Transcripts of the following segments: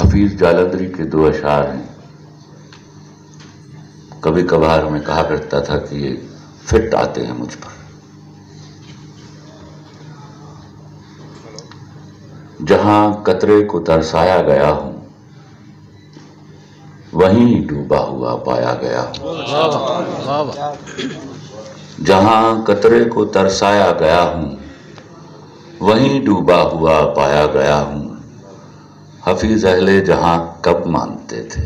حفیظ جالندری کے دو اشعار ہیں. کبھی کبھار میں کہا کرتا تھا کہ یہ فٹ آتے ہیں مجھ پر. جہاں قطرے کو ترسایا گیا ہوں وہیں ڈوبا ہوا پایا گیا ہوں. جہاں قطرے کو ترسایا گیا ہوں وہیں ڈوبا ہوا پایا گیا ہوں. حفیظ اہل جہاں کب مانتے تھے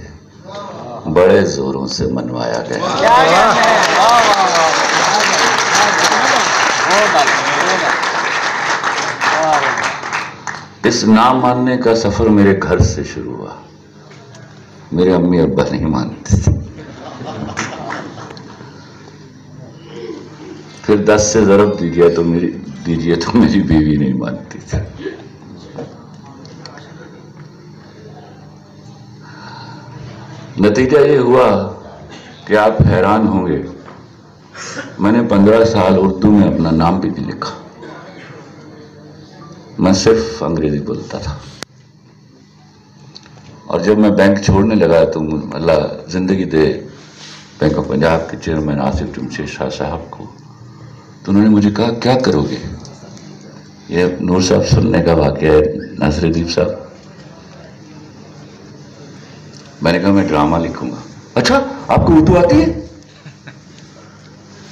بڑے زوروں سے منوایا گیا. اس نہ ماننے کا سفر میرے گھر سے شروع ہوا. میرے امی ابا نہیں مانتے تھے. پھر 10 سے ضرب دیجیے تو میری بیوی نہیں مانتی تھی. نتیجہ یہ ہوا کہ آپ حیران ہوں گے میں نے 15 سال اردو میں اپنا نام بھی نہیں لکھا. میں صرف انگریزی بولتا تھا. اور جب میں بینک چھوڑنے لگا تو اللہ زندگی دے بینک آف پنجاب کے چیئرمین آصف جمشید شاہ صاحب کو، تو انہوں نے مجھے کہا کیا کرو گے؟ یہ نور صاحب سننے کا واقعہ ہے ناصر ادیب صاحب. میں نے کہا میں ڈرامہ لکھوں گا. اچھا آپ کو اردو آتی ہے؟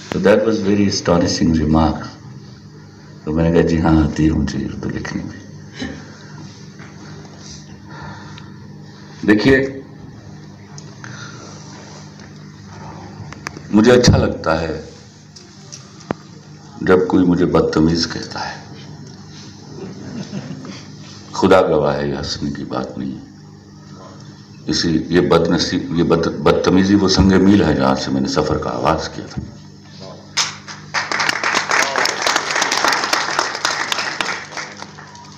تو دیٹ واز ویری اسٹانشنگ ریمارک. تو میں نے کہا جی ہاں آتی ہے مجھے اردو لکھنے میں. دیکھیے مجھے اچھا لگتا ہے جب کوئی مجھے بدتمیز کہتا ہے. خدا گواہ ہے یہ ہنسنے کی بات نہیں. یہ بدتمیزی وہ سنگ میل ہے جہاں سے میں نے سفر کا آغاز کیا تھا.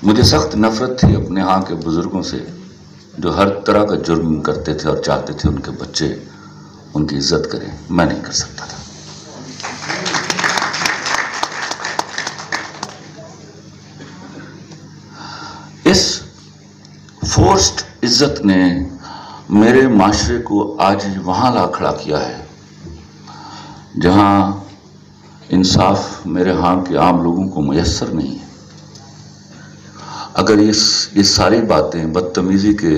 مجھے سخت نفرت تھی اپنے ہاں کے بزرگوں سے جو ہر طرح کا جرم کرتے تھے اور چاہتے تھے ان کے بچے ان کی عزت کریں. میں نہیں کر سکتا تھا. اس فورسڈ عزت نے میرے معاشرے کو آج وہاں لا کھڑا کیا ہے جہاں انصاف میرے ہاں کے عام لوگوں کو میسر نہیں ہے. اگر یہ ساری باتیں بدتمیزی کے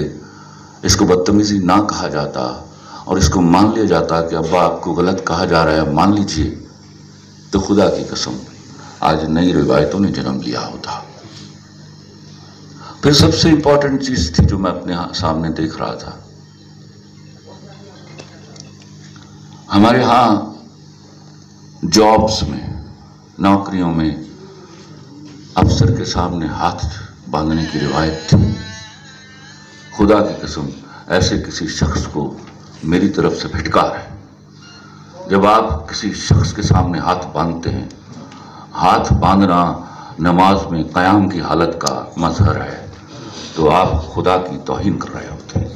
اس کو بدتمیزی نہ کہا جاتا اور اس کو مان لیا جاتا کہ ابا آپ کو غلط کہا جا رہا ہے مان لیجئے، تو خدا کی قسم آج نئی روایتوں نے جنم لیا ہوتا. پھر سب سے امپورٹنٹ چیز تھی جو میں اپنے سامنے دیکھ رہا تھا. ہمارے ہاں جابز میں نوکریوں میں افسر کے سامنے ہاتھ باندھنے کی روایت تھی. خدا کی قسم ایسے کسی شخص کو میری طرف سے پھٹکار ہے. جب آپ کسی شخص کے سامنے ہاتھ باندھتے ہیں، ہاتھ باندھنا نماز میں قیام کی حالت کا مظہر ہے، تو آپ خدا کی توہین کر رہے ہوتے ہیں.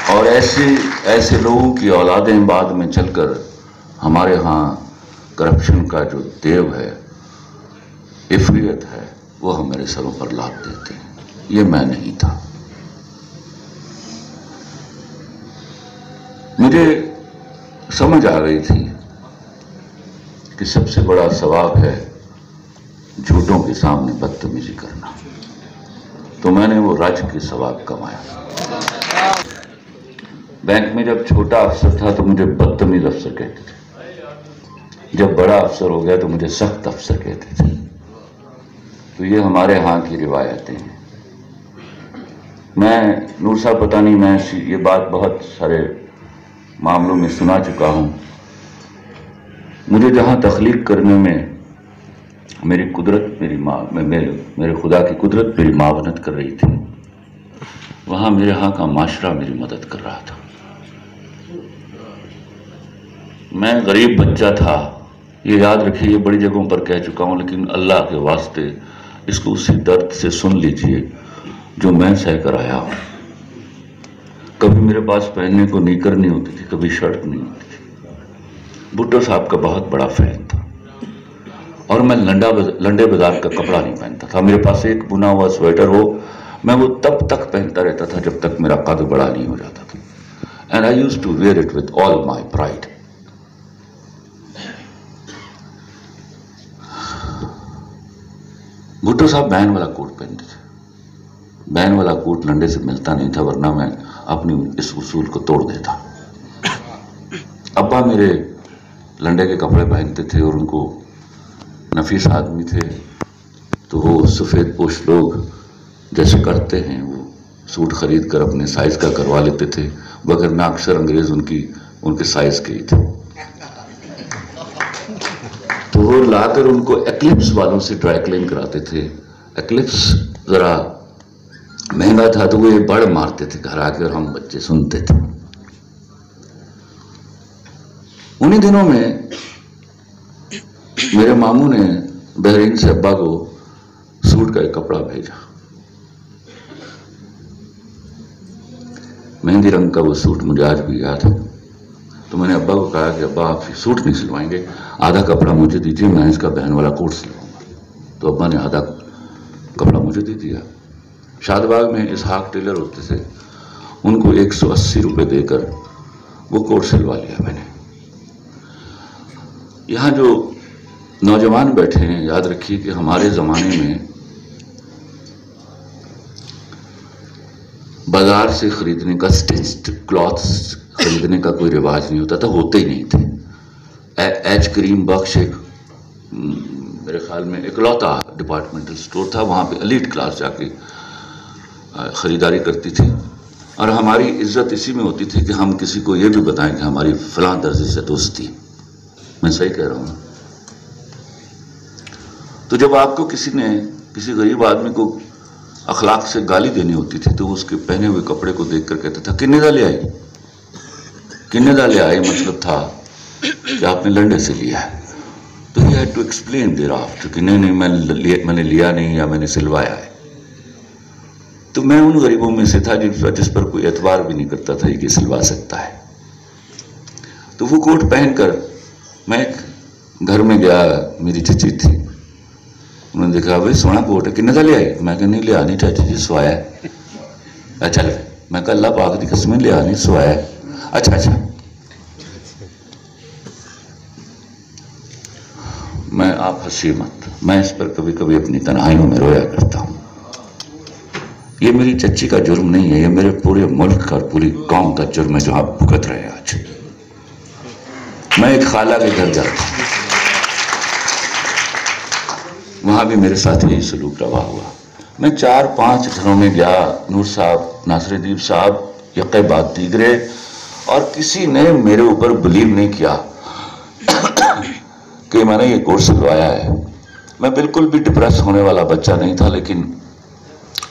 اور ایسے لوگوں کی اولادیں بعد میں چل کر ہمارے ہاں کرپشن کا جو دیو ہے، عفریت ہے، وہ ہمارے سروں پر لاد دیتے ہیں. یہ میں نہیں تھا. مجھے سمجھ آ گئی تھی کہ سب سے بڑا ثواب ہے جھوٹوں کے سامنے بدتمیزی کرنا. تو میں نے وہ رج کے ثواب کمایا. بینک میں جب چھوٹا افسر تھا تو مجھے بدتمیز افسر کہتے تھے. جب بڑا افسر ہو گیا تو مجھے سخت افسر کہتے تھے. تو یہ ہمارے ہاں کی روایتیں ہیں. میں نور صاحب پتہ نہیں میں یہ بات بہت سارے معاملوں میں سنا چکا ہوں. مجھے جہاں تخلیق کرنے میں میری قدرت میرے خدا کی قدرت میری معاونت کر رہی تھی، وہاں میرے ہاں کا معاشرہ میری مدد کر رہا تھا. میں غریب بچہ تھا، یہ یاد رکھیے. یہ بڑی جگہوں پر کہہ چکا ہوں، لیکن اللہ کے واسطے اس کو اسی درد سے سن لیجئے جو میں سہ کر آیا ہوں. کبھی میرے پاس پہننے کو نیکر نہیں ہوتی تھی، کبھی شرٹ نہیں ہوتی تھی. بھٹو صاحب کا بہت بڑا فین تھا اور میں لنڈے بازار کا کپڑا نہیں پہنتا تھا. میرے پاس ایک بنا ہوا سویٹر ہو میں وہ تب تک پہنتا رہتا تھا جب تک میرا قد بڑا نہیں ہو جاتا تھا. And I used to wear it with all my pride. Bhutto صاحب بین والا کوٹ پہنتے تھے. بین والا کوٹ لنڈے سے ملتا نہیں تھا ورنہ میں اپنی اس اصول کو توڑ دیتا. ابا میرے لنڈے کے کپڑے پہنتے تھے اور ان کو نفیس آدمی تھے تو وہ سفید پوش لوگ جیسے کرتے ہیں وہ سوٹ خرید کر اپنے سائز کا کروا لیتے تھے وگرنہ اکثر انگریز ان کے سائز کے ہی تھے. تو وہ لا کر ان کو ایکلپس والوں سے ڈرائی کلین کراتے تھے. ایکلپس ذرا مہنگا تھا تو وہ یہ بڑ مارتے تھے گھر آ کے اور ہم بچے سنتے تھے. انہی دنوں میں میرے ماموں نے بحرین سے ابا کو سوٹ کا ایک کپڑا بھیجا. مہندی رنگ کا وہ سوٹ مجھے آج بھی یاد ہے. تو میں نے ابا کو کہا کہ ابا آپ سوٹ نہیں سلوائیں گے, آدھا کپڑا مجھے دیجیے, میں اس کا بہن والا کوٹ سلواؤں گا. تو ابا نے آدھا کپڑا مجھے دے دیا. شاد باغ میں اسحاق ٹیلر ہوتے تھے, ان کو 180 روپے دے کر وہ کوٹ سلوا لیا میں نے. یہاں جو نوجوان بیٹھے ہیں یاد رکھیے کہ ہمارے زمانے میں بازار سے خریدنے کا اسٹچڈ کلاتھس خریدنے کا کوئی رواج نہیں ہوتا تھا, ہوتے ہی نہیں تھے. ایچ کریم بخش ایک میرے خیال میں اکلوتا ڈپارٹمنٹل سٹور تھا, وہاں پہ ایلیٹ کلاس جا کے خریداری کرتی تھی. اور ہماری عزت اسی میں ہوتی تھی کہ ہم کسی کو یہ بھی بتائیں کہ ہماری فلاں درزی سے دوستی. میں صحیح کہہ رہا ہوں. تو جب آپ کو کسی غریب آدمی کو اخلاق سے گالی دینی ہوتی تھی تو اس کے پہنے ہوئے کپڑے کو دیکھ کر کہتا تھا کنے دا لے آئی, کنے دا لے آئی, مطلب تھا کہ آپ نے لنڈے سے لیا ہے. تو he had to explain thereafter کہ نہیں میں نے لیا نہیں یا میں نے سلوایا ہے. تو میں ان غریبوں میں سے تھا جس پر کوئی اعتبار بھی نہیں کرتا تھا کہ سلوا سکتا ہے. تو وہ کوٹ پہن کر میں گھر میں گیا, میری چچی تھی, انہوں نے دیکھا بھائی سونا کوٹ ہے, کنے دا لے آئی. میں کہ نہیں لیا نہیں چاچی جی, سوایا ہے. اچھا میں کہ اللہ پاک دی قسم لیا نہیں, سوایا ہے. اچھا میں آپ ہنسی مت, میں اس پر کبھی کبھی اپنی تنہائیوں میں رویا کرتا ہوں. یہ میری چچی کا جرم نہیں ہے, یہ میرے پورے ملک کا اور پوری قوم کا جرم ہے جو آپ بھگت رہے ہیں آج. میں ایک خالہ کے گھر جاتا ہوں, وہاں بھی میرے ساتھ یہی سلوک روا ہوا. میں 4-5 گھروں میں گیا, نور صاحب, ناصر ادیب صاحب, یقے بعد دیگرے, اور کسی نے میرے اوپر بلیو نہیں کیا کہ میں نے یہ کوٹ سلوایا ہے. میں بالکل بھی ڈپریس ہونے والا بچہ نہیں تھا, لیکن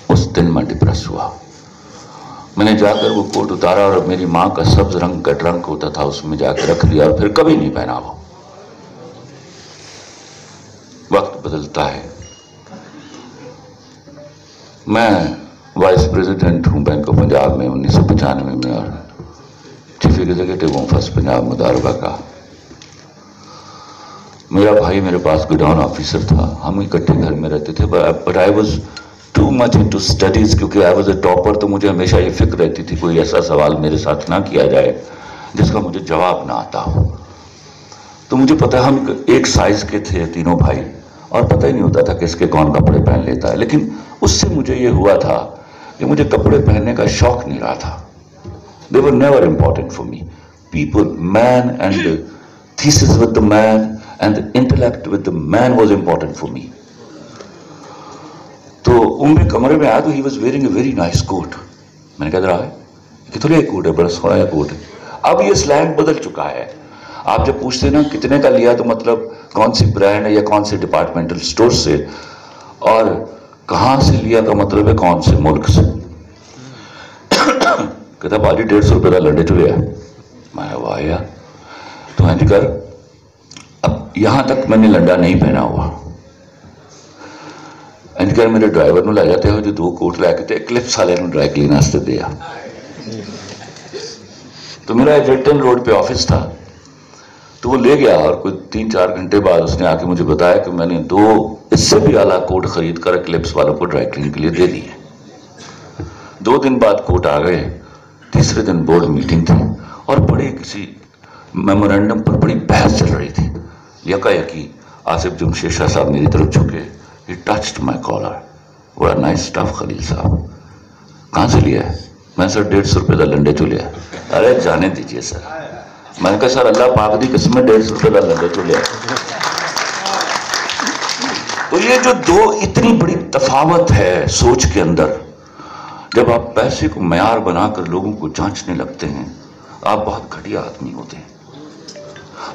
اس دن میں ڈپریس ہوا. میں نے جا کر وہ کوٹ اتارا اور میری ماں کا سبز رنگ کا ٹرنک ہوتا تھا اس میں جا کے رکھ دیا, اور پھر کبھی نہیں پہنا. وہ وقت بدلتا ہے. میں وائس پریزیڈنٹ ہوں بینک آف پنجاب میں 1995 میں, اور چیف ایگزیکٹو ہوں فرسٹ پنجاب مداربہ کا. میرا بھائی میرے پاس گوڈاؤن آفیسر تھا, ہم اکٹھے گھر میں رہتے تھے. But I was too much into studies, کیونکہ آئی واز اے ٹاپر. تو مجھے ہمیشہ یہ فکر رہتی تھی کوئی ایسا سوال میرے ساتھ نہ کیا جائے جس کا مجھے جواب نہ آتا ہو. تو مجھے پتا ہم ایک سائز کے تھے تینوں بھائی, اور پتہ ہی نہیں ہوتا تھا کس کے کون کپڑے پہن لیتا ہے. لیکن اس سے مجھے یہ ہوا تھا کہ مجھے کپڑے پہننے کا شوق نہیں رہا تھا. They were never important for me. People, man, and the thesis with the man and the intellect with the man was important for me. تو میرے کمرے میں آیا تو he was wearing a very nice coat. میں نے کہا رہا ہے کتنے ایک کوٹ ہے, بڑا سونا یہ کوٹ ہے. اب یہ سلینگ بدل چکا ہے. آپ جب پوچھتے نا کتنے کا لیا تو مطلب کون سی برانڈ ہے یا کون سے ڈپارٹمنٹل سٹور سے, اور کہاں سے لیا کا مطلب ہے کون سے ملک سے. کہتا باجی 150 روپے کا لنڈے چ لیا. میں واہ یار, تو ہاں جی کر. اب یہاں تک میں نے لنڈا نہیں پہنا ہوا. انجکر میرے ڈرائیور نو لے جاتے ہو جو 2 کوٹ لے کے کلپس والے نو ڈرائی کلین واسطے دیا. تو میرا ایجنٹن روڈ پہ آفس تھا, تو وہ لے گیا اور کوئی 3-4 گھنٹے بعد اس نے آ کے مجھے بتایا کہ میں نے 2 اس سے بھی اعلیٰ کوٹ خرید کر ایکلپس والوں کو ڈرائی کلین کے لیے دے دیے. 2 دن بعد کوٹ آ گئے. تیسرے دن بورڈ میٹنگ تھی اور بڑے کسی میمورینڈم پر بڑی بحث چل رہی تھی. یکا آصف جمشید شاہ صاحب میری طرف جھکے. He touched my collar. بڑا نائس اسٹاف خلیل صاحب. کہاں سے لیا ہے؟ میں سر 150 روپے کا لنڈے چو لیا. ارے جانے دیجئے سر. میں نے کہا سر اللہ پاک دی قسم میں 150 روپے کا لنڈے چو لیا. تو یہ جو 2 اتنی بڑی تفاوت ہے سوچ کے اندر. جب آپ پیسے کو معیار بنا کر لوگوں کو جانچنے لگتے ہیں آپ بہت گھٹیا آدمی ہوتے ہیں.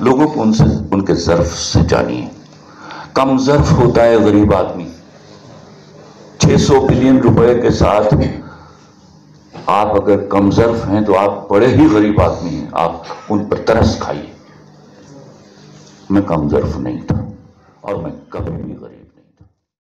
لوگوں کو ان کے ظرف سے جانیے. کم ظرف ہوتا ہے غریب آدمی. 600 بلین روپے کے ساتھ آپ اگر کم ظرف ہیں تو آپ بڑے ہی غریب آدمی ہیں. آپ ان پر ترس کھائیے. میں کم ظرف نہیں تھا اور میں کبھی بھی غریب